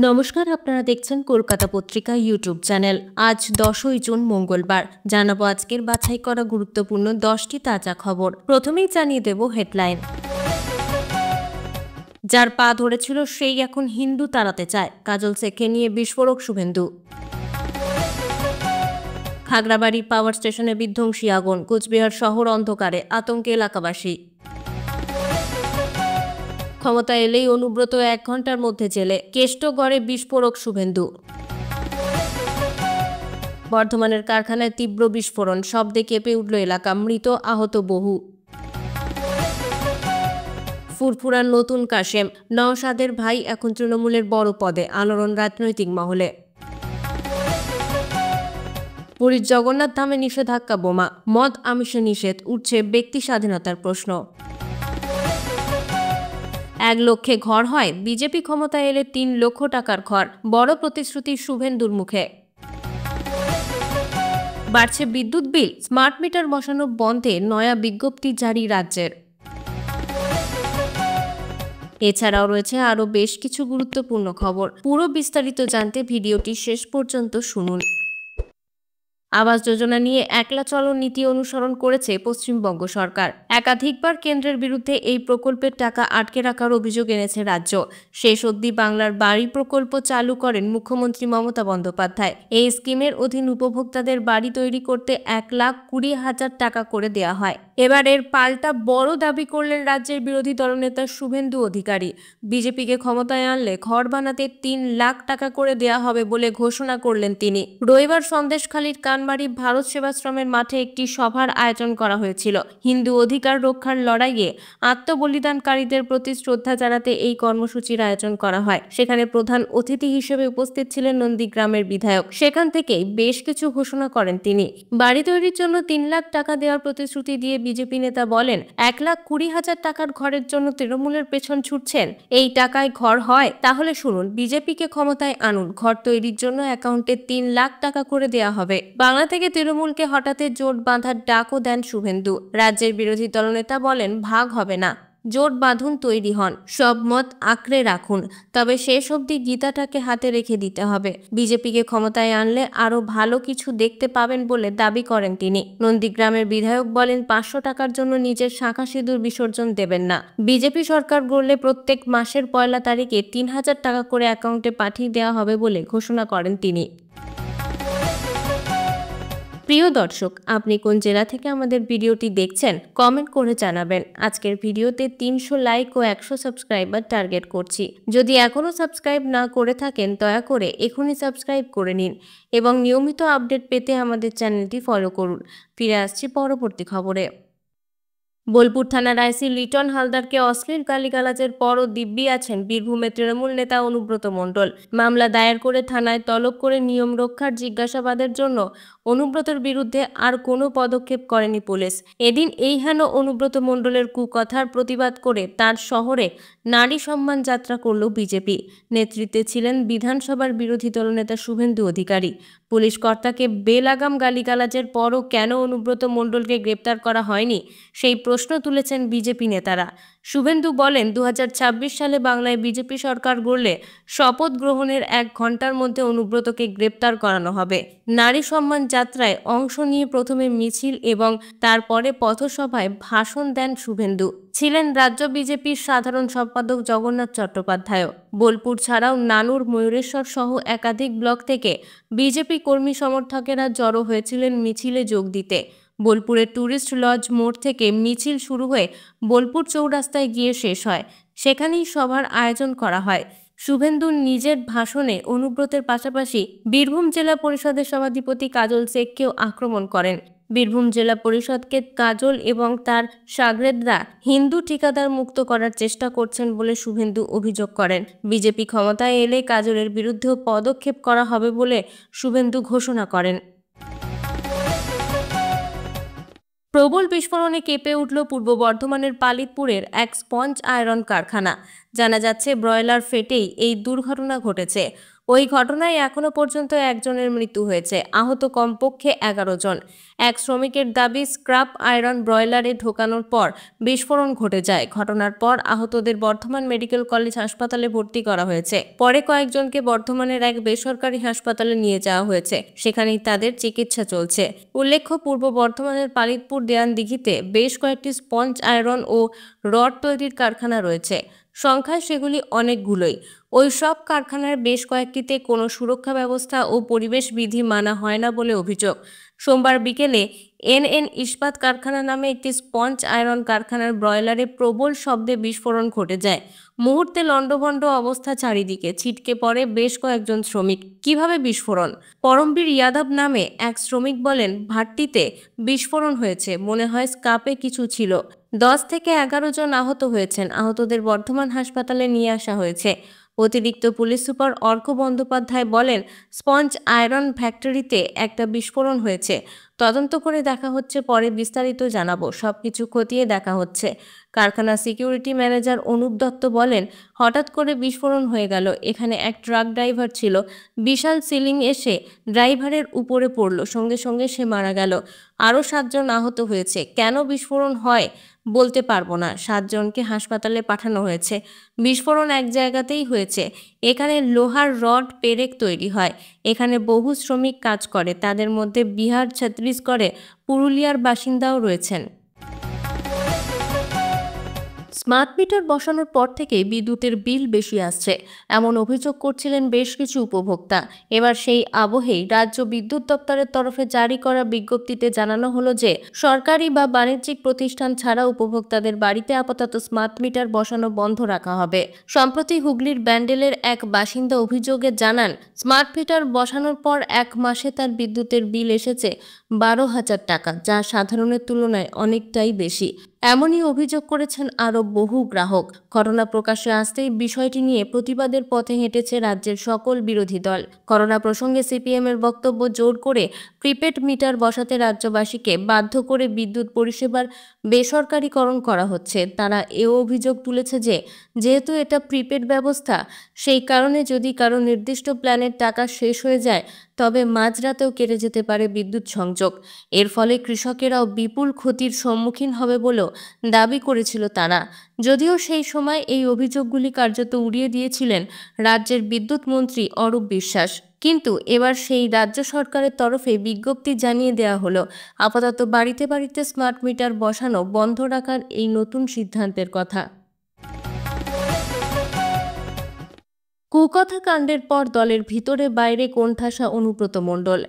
নমস্কার, আপনারা দেখছেন কলকাতা পত্রিকা ইউটিউব চ্যানেল। আজ 10ই জুন মঙ্গলবার। জানাবো আজকের বাছাই করা গুরুত্বপূর্ণ 10টি তাজা খবর। প্রথমেই জানিয়ে দেব হেডলাইন। যার পা ধরেছিল সেই এখন হিন্দু তাড়াতে চায়, কাজল শেখকে নিয়ে বিস্ফোরক শুভেন্দু। খাগড়াবাড়ি পাওয়ার স্টেশনে বিধ্বংসী আগুন, কোচবিহার শহর অন্ধকারে, আতঙ্কে এলাকাবাসী। ক্ষমতা এলেই অনুব্রত 1 ঘন্টার মধ্যে জেলে, কেষ্টগড়ে বিস্ফোরক শুভেন্দু। বর্ধমানের কারখানায় তীব্র বিস্ফোরণ, শব্দে কেঁপে উঠল এলাকা, মৃত আহত বহু। ফুরফুরান নতুন কাশেম, নওশাদের ভাই এখন তৃণমূলের বড় পদে, আলোড়ন রাজনৈতিক মহলে। পুরীর জগন্নাথ ধামে নিষেধাজ্ঞা বোমা, মদ আমিষে নিষেধ, উঠছে ব্যক্তি স্বাধীনতার প্রশ্ন। 1 লক্ষে ঘর হয়, বিজেপি ক্ষমতায় এলে 3 লক্ষ টাকার ঘর, বড় প্রতিশ্রুতি শুভেন্দুর মুখে। বাড়ছে বিদ্যুৎ বিল, স্মার্ট মিটার বসানো বন্ধে নয়া বিজ্ঞপ্তি জারি রাজ্যের। এছাড়াও রয়েছে আরও বেশ কিছু গুরুত্বপূর্ণ খবর। পুরো বিস্তারিত জানতে ভিডিওটি শেষ পর্যন্ত শুনুন। আবাস যোজনা নিয়ে একলা চলো নীতি অনুসরণ করেছে পশ্চিমবঙ্গ সরকার। একাধিকবার কেন্দ্রের বিরুদ্ধে এই প্রকল্পের টাকা আটকে রাখার অভিযোগ এনেছে রাজ্য। শেষ অবধি বাংলার বাড়ি প্রকল্প চালু করেন মুখ্যমন্ত্রী মমতা বন্দ্যোপাধ্যায়। এই স্কিমের অধীন উপভোক্তাদের বাড়ি তৈরি করতে 1,20,000 টাকা করে দেওয়া হয়। এবার এর পাল্টা বড় দাবি করলেন রাজ্যের বিরোধী দলনেতা শুভেন্দু অধিকারী। বিজেপিকে ক্ষমতায় আনলে ঘর বানাতে 3 লাখ টাকা করে দেওয়া হবে বলে ঘোষণা করলেন তিনি। রবিবার সন্দেশখালীর কানবাড়ি ভারত সেবাশ্রমের মাঠে একটি সভার আয়োজন করা হয়েছিল। হিন্দু অধিকার রক্ষার লড়াইয়ে আত্মবলিদানকারীদের প্রতি শ্রদ্ধা জানাতে এই কর্মসূচির আয়োজন করা হয়। সেখানে প্রধান অতিথি হিসেবে উপস্থিত ছিলেন নন্দীগ্রামের বিধায়ক। সেখান থেকেই বেশ কিছু ঘোষণা করেন তিনি। বাড়ি তৈরির জন্য 3 লাখ টাকা দেওয়ার প্রতিশ্রুতি দিয়ে বিজেপি নেতা বলেন, 1,20,000 টাকার ঘরের জন্য তৃণমূলের পেছন ছুটছেন। এই টাকায় ঘর হয়? তাহলে শুনুন, বিজেপিকে ক্ষমতায় আনুন, ঘর তৈরির জন্য অ্যাকাউন্টে 3 লাখ টাকা করে দেওয়া হবে। বাংলা থেকে তৃণমূলকে হঠাতে জোট বাঁধার ডাকও দেন শুভেন্দু। রাজ্যের বিরোধী দলনেতা বলেন, ভাগ হবে না, জোট বাঁধুন, তৈরি হন, সব মত আঁকড়ে রাখুন, তবে শেষ অবধি গীতাটাকে হাতে রেখে দিতে হবে। বিজেপিকে ক্ষমতায় আনলে আরো ভালো কিছু দেখতে পাবেন বলে দাবি করেন তিনি। নন্দীগ্রামের বিধায়ক বলেন, 500 টাকার জন্য নিজের শাঁখা সিঁদুর বিসর্জন দেবেন না। বিজেপি সরকার গড়লে প্রত্যেক মাসের 1 তারিখে 3,000 টাকা করে অ্যাকাউন্টে পাঠিয়ে দেওয়া হবে বলে ঘোষণা করেন তিনি। প্রিয় দর্শক, আপনি কোন জেলা থেকে আমাদের ভিডিওটি দেখছেন কমেন্ট করে জানাবেন। আজকের ভিডিওতে 300 লাইক ও 100 সাবস্ক্রাইবার টার্গেট করছি। যদি এখনও সাবস্ক্রাইব না করে থাকেন দয়া করে এখনই সাবস্ক্রাইব করে নিন এবং নিয়মিত আপডেট পেতে আমাদের চ্যানেলটি ফলো করুন। ফিরে আসছি পরবর্তী খবরে। বোলপুর থানার আইসি লিটন হালদারকে অশ্লীল গালিগালাজের পরও দিব্যি আছেন বীরভূমের তৃণমূল নেতা অনুব্রত মণ্ডল। মামলা দায়ের করে থানায় তলব করে নিয়ম রক্ষার জিজ্ঞাসাবাদের জন্য অনুব্রতের বিরুদ্ধে আর কোনো পদক্ষেপ করেনি পুলিশ। এদিন এই হেন অনুব্রত মণ্ডলের কুকথার প্রতিবাদ করে তার শহরে নারী সম্মান যাত্রা করল বিজেপি। নেতৃত্বে ছিলেন বিধানসভার বিরোধী দলনেতা শুভেন্দু অধিকারী। পুলিশ কর্তাকে বেলাগাম গালিগালাজের পরও কেন অনুব্রত মণ্ডলকে গ্রেপ্তার করা হয়নি সেই প্রশ্ন তুলেছেন বিজেপি নেতারা। শুভেন্দু বলেন, 2026 সালে বাংলায় বিজেপি সরকার গড়লে শপথ গ্রহণের 1 ঘন্টার মধ্যে অনুব্রতকে গ্রেপ্তার করানো হবে। নারী সম্মান যাত্রায় অংশ নিয়ে প্রথমে মিছিল এবং তারপরে পথসভায় ভাষণ দেন শুভেন্দু। ছিলেন রাজ্য বিজেপির সাধারণ সম্পাদক জগন্নাথ চট্টোপাধ্যায়। বোলপুর ছাড়াও নানুর, ময়ূরেশ্বর সহ একাধিক ব্লক থেকে বিজেপি কর্মী সমর্থকেরা জড়ো হয়েছিলেন মিছিলে যোগ দিতে। বোলপুরের ট্যুরিস্ট লজ মোড় থেকে মিছিল শুরু হয়ে বোলপুর চৌরাস্তায় গিয়ে শেষ হয়। সেখানেই সভার আয়োজন করা হয়। শুভেন্দু নিজের ভাষণে অনুব্রতের পাশাপাশি বীরভূম জেলা পরিষদের সভাধিপতি কাজল শেখকেও আক্রমণ করেন। বীরভূম জেলা পরিষদকে কাজল এবং তার শাগরেদরা হিন্দু ঠিকাদার মুক্ত করার চেষ্টা করছেন বলে শুভেন্দু অভিযোগ করেন। বিজেপি ক্ষমতায় এলে কাজলের বিরুদ্ধেও পদক্ষেপ করা হবে বলে শুভেন্দু ঘোষণা করেন। প্রবল বিস্ফোরণে কেঁপে উঠল পূর্ব বর্ধমানের পালিতপুরের এক স্পঞ্জ আয়রন কারখানা। জানা যাচ্ছে ব্রয়লার ফেটেই এই দুর্ঘটনা ঘটেছে। ওই ঘটনায় এখনো পর্যন্ত একজনের মৃত্যু হয়েছে, আহত কমপক্ষে 11 জন। এক শ্রমিকের দাবি, স্ক্র্যাপ আয়রন ব্রয়লারে ঢোকানোর পর বিস্ফোরণ ঘটে যায়। ঘটনার পর আহতদের বর্ধমান মেডিকেল কলেজ হাসপাতালে ভর্তি করা হয়েছে। পরে কয়েকজনকে বর্ধমানের এক বেসরকারি হাসপাতালে নিয়ে যাওয়া হয়েছে, সেখানেই তাদের চিকিৎসা চলছে। উল্লেখ্য, পূর্ব বর্ধমানের পালিতপুর দেয়ানদিঘিতে বেশ কয়েকটি স্পঞ্জ আয়রন ও রড তৈরির কারখানা রয়েছে। সংখ্যায় সেগুলি অনেকগুলোই। ওই সব কারখানার বেশ কয়েকটিতে কোনো সুরক্ষা ব্যবস্থা ও পরিবেশ বিধি মানা হয় না বলে অভিযোগ। সোমবার বিকেলে এনএন ইস্পাত কারখানা নামে একটি স্পঞ্জ আয়রন কারখানার ব্রয়লারে প্রবল শব্দে বিস্ফোরণ ঘটে যায়। মুহূর্তে লণ্ডভণ্ড অবস্থা চারিদিকে। ছিটকে পড়ে বেশ কয়েকজন শ্রমিক। কিভাবে বিস্ফোরণ? পরমবীর যাদব নামে এক শ্রমিক বলেন, ভাট্টিতে বিস্ফোরণ হয়েছে, মনে হয় স্কাপে কিছু ছিল। 10 থেকে 11 জন আহত হয়েছেন। আহতদের বর্ধমান হাসপাতালে নিয়ে আসা হয়েছে। অতিরিক্ত পুলিশ সুপার অর্ক বন্দ্যোপাধ্যায় বলেন, স্পঞ্জ আয়রন ফ্যাক্টরিতে একটা বিস্ফোরণ হয়েছে, তদন্ত করে দেখা হচ্ছে, পরে বিস্তারিত জানাবো, সবকিছু খতিয়ে দেখা হচ্ছে। কারখানার সিকিউরিটি ম্যানেজার অনুপ দত্ত বলেন, হঠাৎ করে বিস্ফোরণ হয়ে গেল। এখানে এক ট্রাক ড্রাইভার ছিল, বিশাল সিলিং এসে ড্রাইভারের উপরে পড়ল, সঙ্গে সঙ্গে সে মারা গেল। আরও 7 জন আহত হয়েছে। কেন বিস্ফোরণ হয় বলতে পারবো না। 7 জনকে হাসপাতালে পাঠানো হয়েছে। বিস্ফোরণ এক জায়গাতেই হয়েছে। এখানে লোহার রড পেরেক তৈরি হয়। এখানে বহু শ্রমিক কাজ করে, তাদের মধ্যে বিহার, ছত্তিশগড়ে, পুরুলিয়ার বাসিন্দাও রয়েছেন। স্মার্ট মিটার বসানোর পর থেকেই বিদ্যুতের বিল বেশি আসছে, এমন অভিযোগ করছিলেন বেশ কিছু উপভোক্তা। এবার সেই আবহেই রাজ্য বিদ্যুৎ দপ্তরের তরফে জারি করা বিজ্ঞপ্তিতে জানানো হলো যে সরকারি বা বাণিজ্যিক প্রতিষ্ঠান ছাড়া উপভোক্তাদের বাড়িতে আপাতত স্মার্ট মিটার বসানো বন্ধ রাখা হবে। সম্প্রতি হুগলির ব্যান্ডেলের এক বাসিন্দা অভিযোগে জানান, স্মার্ট মিটার বসানোর পর 1 মাসে তার বিদ্যুতের বিল এসেছে 12,000 টাকা, যা সাধারণের তুলনায় অনেকটাই বেশি। এমনই অভিযোগ করেছেন আরও বহু গ্রাহক। ঘটনা প্রকাশ্যে আসতেই বিষয়টি নিয়ে প্রতিবাদের পথে হেঁটেছে রাজ্যের সকল বিরোধী দল। করোনা প্রসঙ্গে সিপিএমের বক্তব্য, জোর করে প্রিপেড মিটার বসাতে রাজ্যবাসীকে বাধ্য করে বিদ্যুৎ পরিষেবার বেসরকারীকরণ করা হচ্ছে। তারা এও অভিযোগ তুলেছে যে যেহেতু এটা প্রিপেড ব্যবস্থা, সেই কারণে যদি কারো নির্দিষ্ট প্ল্যানের টাকা শেষ হয়ে যায়, তবে মাঝরাতেও কেটে যেতে পারে বিদ্যুৎ সংযোগ। এর ফলে কৃষকেরাও বিপুল ক্ষতির সম্মুখীন হবে বলেও দাবি করেছিল তারা। যদিও সেই সময় এই অভিযোগগুলি কার্যত উড়িয়ে দিয়েছিলেন রাজ্যের বিদ্যুৎ মন্ত্রী অরূপ বিশ্বাস। কিন্তু এবার সেই রাজ্য সরকারের তরফে বিজ্ঞপ্তি জানিয়ে দেওয়া হলো, আপাতত বাড়িতে বাড়িতে স্মার্ট মিটার বসানো বন্ধ রাখার এই নতুন সিদ্ধান্তের কথা। কুকথা কাণ্ডের পর দলের ভিতরে বাইরে কোণঠাসা অনুব্রত মণ্ডল,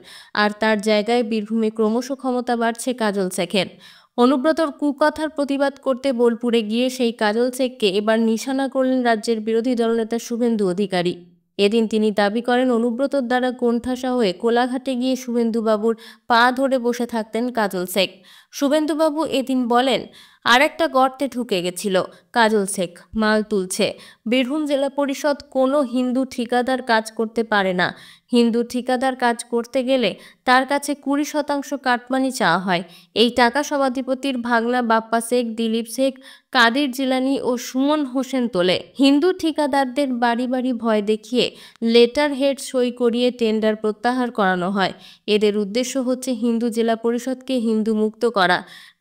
আর তার জায়গায় বীরভূমে ক্রমশ ক্ষমতা বাড়ছে কাজল শেখের। অনুব্রতর কুকথার প্রতিবাদ করতে বোলপুরে গিয়ে সেই কাজল শেখকে এবার নিশানা করলেন রাজ্যের বিরোধী দলনেতা শুভেন্দু অধিকারী। এদিন তিনি দাবি করেন, অনুব্রতর দ্বারা কোণঠাসা হয়ে কোলাঘাটে গিয়ে শুভেন্দুবাবুর পা ধরে বসে থাকতেন কাজল শেখ। শুভেন্দুবাবু এদিন বলেন, আর একটা গর্তে ঢুকে গেছিল কাজল শেখ, মাল তুলছে। বীরভূম জেলা পরিষদ কোনো হিন্দু ঠিকাদার কাজ করতে পারে না। হিন্দু ঠিকাদার কাজ করতে গেলে তার কাছে 20% কাটমানি চাওয়া হয়। এই টাকা সভাধিপতির ভাগনা বাপ্পা শেখ, দিলীপ শেখ, কাদের জিলানি ও সুমন হোসেন তোলে। হিন্দু ঠিকাদারদের বাড়ি বাড়ি ভয় দেখিয়ে লেটার হেড সই করিয়ে টেন্ডার প্রত্যাহার করানো হয়। এদের উদ্দেশ্য হচ্ছে হিন্দু জেলা পরিষদকে হিন্দু মুক্ত করা।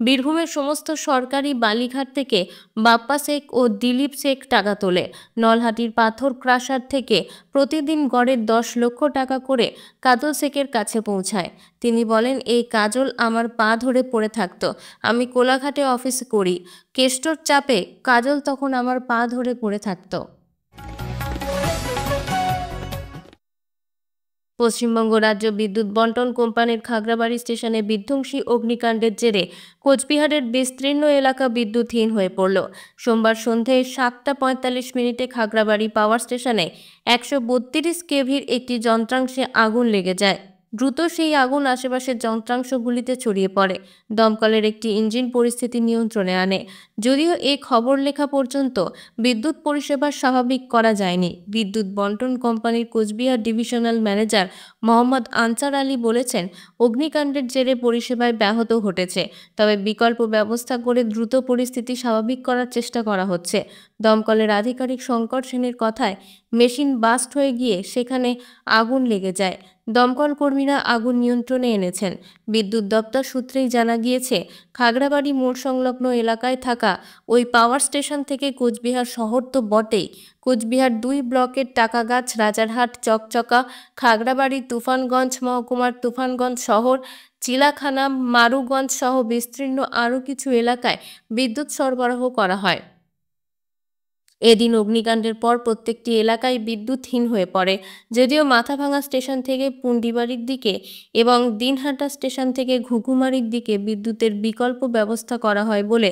বীরভূমের সমস্ত সরকারি বালিঘাট থেকে বাপ্পা শেখ ও দিলীপ শেখ টাকা তোলে। নলহাটির পাথর ক্রাশার থেকে প্রতিদিন গড়ে 10 লক্ষ টাকা করে কাজল শেখের কাছে পৌঁছায়। তিনি বলেন, এই কাজল আমার পা ধরে পড়ে থাকতো। আমি কোলাঘাটে অফিস করি, কেষ্টর চাপে কাজল তখন আমার পা ধরে পড়ে থাকতো। পশ্চিমবঙ্গ রাজ্য বিদ্যুৎ বন্টন কোম্পানির খাগড়াবাড়ি স্টেশনে বিধ্বংসী অগ্নিকাণ্ডের জেরে কোচবিহারের বিস্তীর্ণ এলাকা বিদ্যুৎহীন হয়ে পড়ল। সোমবার সন্ধে 7:45 খাগড়াবাড়ি পাওয়ার স্টেশনে 132 কেভির একটি যন্ত্রাংশে আগুন লেগে যায়। দ্রুত সেই আগুন আশেপাশের যন্ত্রাংশগুলিতে ছড়িয়ে পড়ে। দমকলের একটি ইঞ্জিন পরিস্থিতি নিয়ন্ত্রণে আনে। যদিও এই খবর লেখা পর্যন্ত বিদ্যুৎ পরিষেবা স্বাভাবিক করা যায়নি। বিদ্যুৎ বন্টন কোম্পানির কোচবিহার ডিভিশনাল ম্যানেজার মোহাম্মদ আনসার আলী বলেছেন, অগ্নিকাণ্ডের জেরে পরিষেবায় ব্যাহত ঘটেছে, তবে বিকল্প ব্যবস্থা করে দ্রুত পরিস্থিতি স্বাভাবিক করার চেষ্টা করা হচ্ছে। দমকলের আধিকারিক শঙ্কর সেনের কথায়, মেশিন বাস্ট হয়ে গিয়ে সেখানে আগুন লেগে যায়। দমকল কর্মীরা আগুন নিয়ন্ত্রণে এনেছেন। বিদ্যুৎ দপ্তর সূত্রেই জানা গিয়েছে, খাগড়াবাড়ি মোড় সংলগ্ন এলাকায় থাকা ওই পাওয়ার স্টেশন থেকে কোচবিহার শহর তো বটেই, কোচবিহার ২ ব্লকের টাকাগাছ, রাজারহাট, চকচকা, খাগড়াবাড়ি, তুফানগঞ্জ মহকুমার তুফানগঞ্জ শহর, চিলাখানা, মারুগঞ্জ সহ বিস্তীর্ণ আরও কিছু এলাকায় বিদ্যুৎ সরবরাহ করা হয়। এদিন অগ্নিকাণ্ডের পর প্রত্যেকটি এলাকায় বিদ্যুৎহীন হয়ে পড়ে। যদিও মাথাভাঙা স্টেশন থেকে পুন্ডিবাড়ির দিকে এবং দিনহাটা স্টেশন থেকে ঘুঘুমারির দিকে বিদ্যুতের বিকল্প ব্যবস্থা করা হয় বলে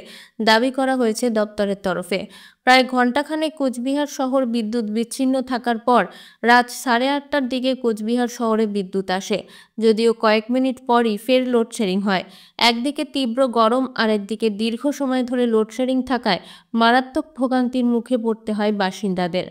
দাবি করা হয়েছে দপ্তরের তরফে। প্রায় ঘণ্টাখানেক কোচবিহার শহর বিদ্যুৎ বিচ্ছিন্ন থাকার পর রাত 8:30টার দিকে কোচবিহার শহরে বিদ্যুৎ আসে। যদিও কয়েক মিনিট পরই ফের লোডশেডিং হয়। একদিকে তীব্র গরম, আরেকদিকে দীর্ঘ সময় ধরে লোডশেডিং থাকায় মারাত্মক ভোগান্তির মুখে পড়তে হয় বাসিন্দাদের।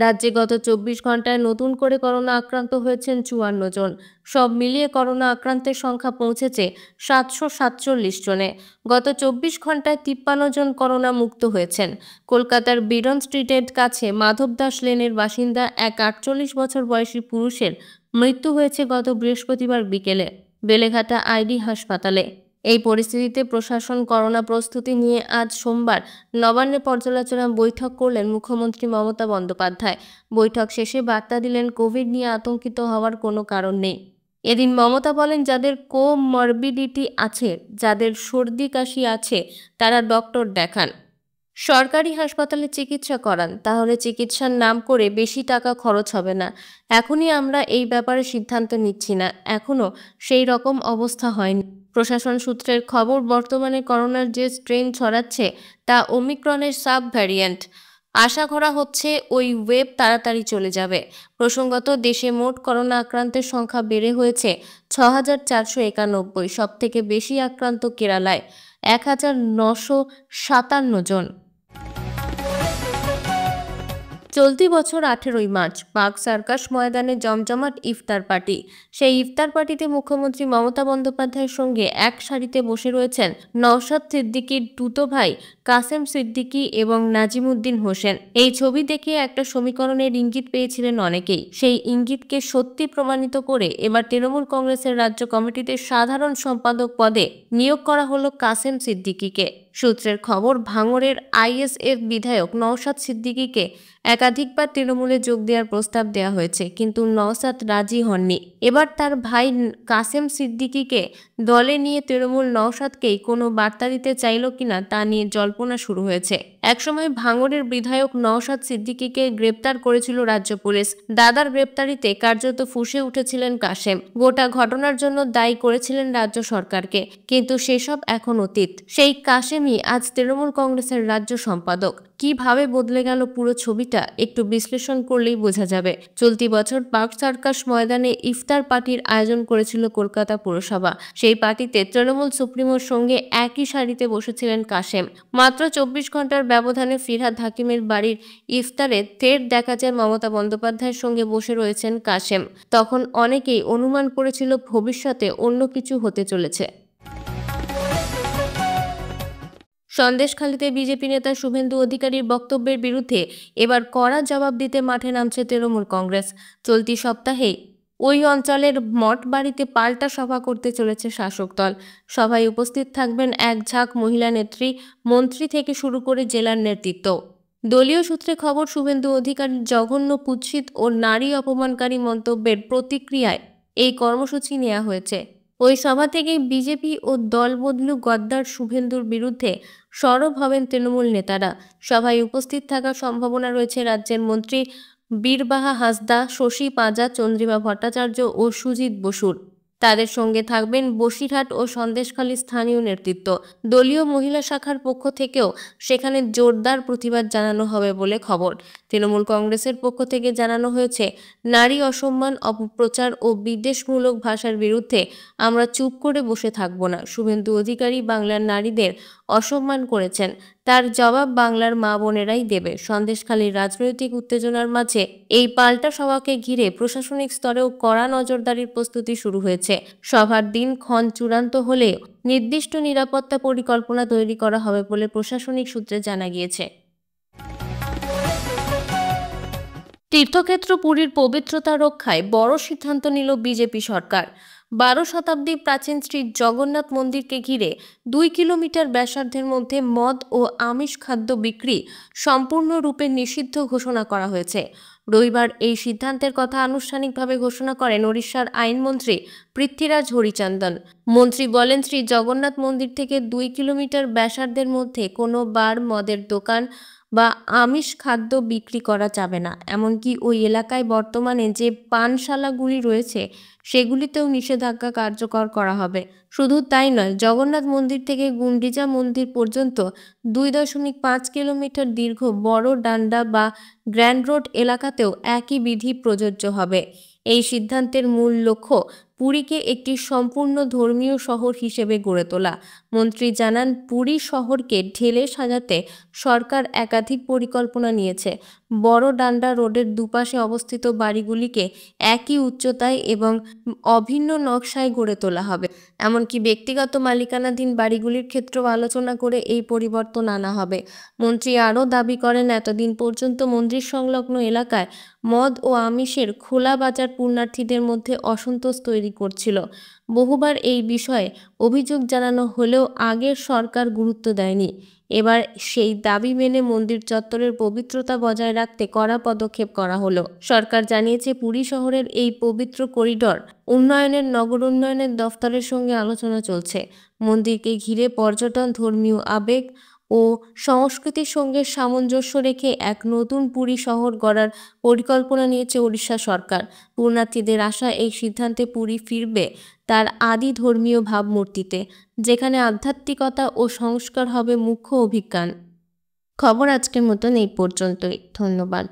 রাজ্যে গত ২৪ ঘন্টায় নতুন করে করোনা আক্রান্ত হয়েছেন ৫৪ জন। সব মিলিয়ে করোনা আক্রান্তের সংখ্যা পৌঁছেছে ৭৪৭ জনে। গত ২৪ ঘন্টায় ৫৩ জন করোনা মুক্ত হয়েছেন। কলকাতার বিডন স্ট্রিটের কাছে মাধবদাস লেনের বাসিন্দা এক ৪৮ বছর বয়সী পুরুষের মৃত্যু হয়েছে গত বৃহস্পতিবার বিকেলে বেলেঘাটা আইডি হাসপাতালে। এই পরিস্থিতিতে প্রশাসন করোনা প্রস্তুতি নিয়ে আজ সোমবার নবান্নে পর্যালোচনা বৈঠক করলেন মুখ্যমন্ত্রী মমতা বন্দ্যোপাধ্যায়। বৈঠক শেষে বার্তা দিলেন, কোভিড নিয়ে আতঙ্কিত হওয়ার কোনো কারণ নেই। এদিন মমতা বলেন, যাদের কোমরবিডিটি আছে, যাদের সর্দি কাশি আছে, তারা ডক্টর দেখান, সরকারি হাসপাতালে চিকিৎসা করান, তাহলে চিকিৎসার নাম করে বেশি টাকা খরচ হবে না। এখনই আমরা এই ব্যাপারে সিদ্ধান্ত নিচ্ছি না, এখনও সেই রকম অবস্থা হয়নি। প্রশাসন সূত্রের খবর, বর্তমানে করোনার যে স্ট্রেন ছড়াচ্ছে তা ওমিক্রনের সাব ভ্যারিয়েন্ট। আশা করা হচ্ছে ওই ওয়েব তাড়াতাড়ি চলে যাবে। প্রসঙ্গত, দেশে মোট করোনা আক্রান্তের সংখ্যা বেড়ে হয়েছে ৬,৪৯১। সবথেকে বেশি আক্রান্ত কেরালায় ১,৯৫৭ জন। চলতি বছর ১৮ই মার্চ বাগ সার্কাস ময়দানে জমজমাট ইফতার পার্টি। সেই ইফতার পার্টিতে মুখ্যমন্ত্রী মমতা বন্দ্যোপাধ্যায়ের সঙ্গে এক সারিতে বসে রয়েছেন নওশাদ সিদ্দিকীর দুতো ভাই কাসেম সিদ্দিকী এবং নাজিমুদ্দিন হোসেন। এই ছবি দেখে একটা সমীকরণের ইঙ্গিত পেয়েছিলেন অনেকেই। সেই ইঙ্গিতকে সত্যি প্রমাণিত করে এবার তৃণমূল কংগ্রেসের রাজ্য কমিটিতে সাধারণ সম্পাদক পদে নিয়োগ করা হলো কাসেম সিদ্দিকীকে। সূত্রের খবর, ভাঙড়ের আইএসএফ বিধায়ক নওশাদ সিদ্দিকীকে একাধিকবার তৃণমূলে যোগ দেওয়ার প্রস্তাব দেওয়া হয়েছে, কিন্তু নওশাদ রাজি হননি। এবার তার ভাই কাসেম সিদ্দিকীকে দলে নিয়ে তৃণমূল নওশাদকেই কোনো বার্তা দিতে চাইল কিনা তা নিয়ে জল্পনা শুরু হয়েছে। একসময় ভাঙড়ের বিধায়ক নওশাদ সিদ্দিকীকে গ্রেপ্তার করেছিল রাজ্য পুলিশ। দাদার গ্রেপ্তারিতে কার্যত ফুঁসে উঠেছিলেন কাসেম। গোটা ঘটনার জন্য দায়ী করেছিলেন রাজ্য সরকারকে, কিন্তু সেসব এখন অতীত। সেই কাসেমই আজ তৃণমূল কংগ্রেসের রাজ্য সম্পাদক। কিভাবে বদলে গেল পুরো ছবিটা একটু বিশ্লেষণ করলেই বোঝা যাবে। চলতি বছর বাগ সার্কাস ময়দানে ইফতার পার্টির আয়োজন করেছিল কলকাতা পুরসভা। সেই পার্টিতে তৃণমূল সুপ্রিমোর সঙ্গে একই সারিতে বসেছিলেন কাসেম। মাত্র ২৪ ঘন্টার ব্যবধানে ফিরহাদ হাকিমের বাড়ির ইফতারে ফের দেখা যায় মমতা বন্দ্যোপাধ্যায়ের সঙ্গে বসে রয়েছেন কাসেম। তখন অনেকেই অনুমান করেছিল ভবিষ্যতে অন্য কিছু হতে চলেছে। সন্দেশখালীতে বিজেপি নেতা শুভেন্দু অধিকারীর বক্তব্যের বিরুদ্ধে এবার কড়া জবাব দিতে মাঠে নামছে তৃণমূল কংগ্রেস। চলতি সপ্তাহেই ওই অঞ্চলের মঠ বাড়িতে পাল্টা সভা করতে চলেছে শাসক দল। সভায় উপস্থিত থাকবেন এক ঝাঁক মহিলা নেত্রী, মন্ত্রী থেকে শুরু করে জেলার নেতৃত্ব। দলীয় সূত্রে খবর, শুভেন্দু অধিকারীর জঘন্য, কুৎসিত ও নারী অপমানকারী মন্তব্যের প্রতিক্রিয়ায় এই কর্মসূচি নেওয়া হয়েছে। ওই সভা থেকেই বিজেপি ও দলবদলু গদ্দার শুভেন্দুর বিরুদ্ধে সরব হবেন তৃণমূল নেতারা। সভায় উপস্থিত থাকার সম্ভাবনা রয়েছে রাজ্যের মন্ত্রী বীরবাহা হাঁসদা, শশী পাঁজা, চন্দ্রিমা ভট্টাচার্য ও সুজিত বসুর। তাদের সঙ্গে থাকবেন বসিরহাট ও সন্দেশখালী স্থানীয় নেতৃত্ব। দলীয় মহিলা শাখার পক্ষ থেকেও সেখানে জোরদার প্রতিবাদ জানানো হবে বলে খবর। তৃণমূল কংগ্রেসের পক্ষ থেকে জানানো হয়েছে, নারী অসম্মান, অপপ্রচার ও বিদ্বেষমূলক ভাষার বিরুদ্ধে আমরা চুপ করে বসে থাকব না। শুভেন্দু অধিকারী বাংলার নারীদের অসম্মান করেছেন, তার জবাব বাংলার মা বোনেরাই দেবে। সন্দেশখালীর রাজনৈতিক উত্তেজনার মাঝে এই পাল্টা সভাকে ঘিরে প্রশাসনিক স্তরেও কড়া নজরদারির প্রস্তুতি শুরু হয়েছে। সভার দিনক্ষণ চূড়ান্ত হলে নির্দিষ্ট নিরাপত্তা পরিকল্পনা তৈরি করা হবে বলে প্রশাসনিক সূত্রে জানা গিয়েছে। তীর্থক্ষেত্র পুরীর পবিত্রতা রক্ষায় বড় সিদ্ধান্ত নিল বিজেপি সরকার। 12 শতাব্দীর প্রাচীন শ্রী জগন্নাথ মন্দিরকে ঘিরে 2 কিলোমিটার ব্যাসার্ধের মধ্যে মদ ও আমিষ খাদ্য বিক্রি সম্পূর্ণরূপে নিষিদ্ধ ঘোষণা করা হয়েছে। রবিবার এই সিদ্ধান্তের কথা আনুষ্ঠানিকভাবে ঘোষণা করেন ওড়িশার আইনমন্ত্রী পৃথ্বীরাজ হরিচন্দন। মন্ত্রী বলেন, শ্রী জগন্নাথ মন্দির থেকে 2 কিলোমিটার ব্যাসার্ধের মধ্যে কোনো বার, মদের দোকান বা আমিষ খাদ্য বিক্রি করা যাবে না। এমনকি ওই এলাকায় বর্তমানে যে পানশালাগুলি রয়েছে সেগুলিতেও নিষেধাজ্ঞা কার্যকর করা হবে। শুধু তাই নয়, জগন্নাথ মন্দির থেকে গুন্ডিচা মন্দির পর্যন্ত 2.5 কিলোমিটার দীর্ঘ বড় ডান্ডা বা গ্র্যান্ড রোড এলাকাতেও একই বিধি প্রযোজ্য হবে। এই সিদ্ধান্তের মূল লক্ষ্য পুরীকে একটি সম্পূর্ণ ধর্মীয় শহর হিসেবে গড়ে তোলা। মন্ত্রী জানান, পুরী শহরকে ঢেলে সাজাতে সরকার একাধিক পরিকল্পনা নিয়েছে। বড় ডান্ডা রোডের দুপাশে অবস্থিত বাড়িগুলিকে একই উচ্চতায় এবং অভিন্ন নকশায় গড়ে তোলা হবে। এমনকি ব্যক্তিগত মালিকানাধীন বাড়িগুলির ক্ষেত্রেও আলোচনা করে এই পরিবর্তন আনা হবে। মন্ত্রী আরও দাবি করেন, এতদিন পর্যন্ত মন্দির সংলগ্ন এলাকায় মদ ও আমিষের খোলা বাজার পুণ্যার্থীদের মধ্যে অসন্তোষ তৈরি করছিল। বহুবার এই বিষয়ে অভিযোগ জানানো হলেও আগের সরকার গুরুত্ব দেয়নি। এবার সেই দাবি মেনে মন্দির চত্বরের পবিত্রতা বজায় রাখতে কড়া পদক্ষেপ করা হলো। সরকার জানিয়েছে, পুরী শহরের এই পবিত্র করিডর উন্নয়নের নগর উন্নয়নের দফতরের সঙ্গে আলোচনা চলছে। মন্দিরকে ঘিরে পর্যটন, ধর্মীয় আবেগ ও সংস্কৃতির সঙ্গে সামঞ্জস্য রেখে এক নতুন পুরী শহর গড়ার পরিকল্পনা নিয়েছে ওড়িশা সরকার। পুণ্যার্থীদের আশা, এই সিদ্ধান্তে পুরী ফিরবে তার আদি ধর্মীয় ভাবমূর্তিতে, যেখানে আধ্যাত্মিকতা ও সংস্কার হবে মুখ্য অভিজ্ঞান। খবর আজকের মতন এই পর্যন্তই। ধন্যবাদ।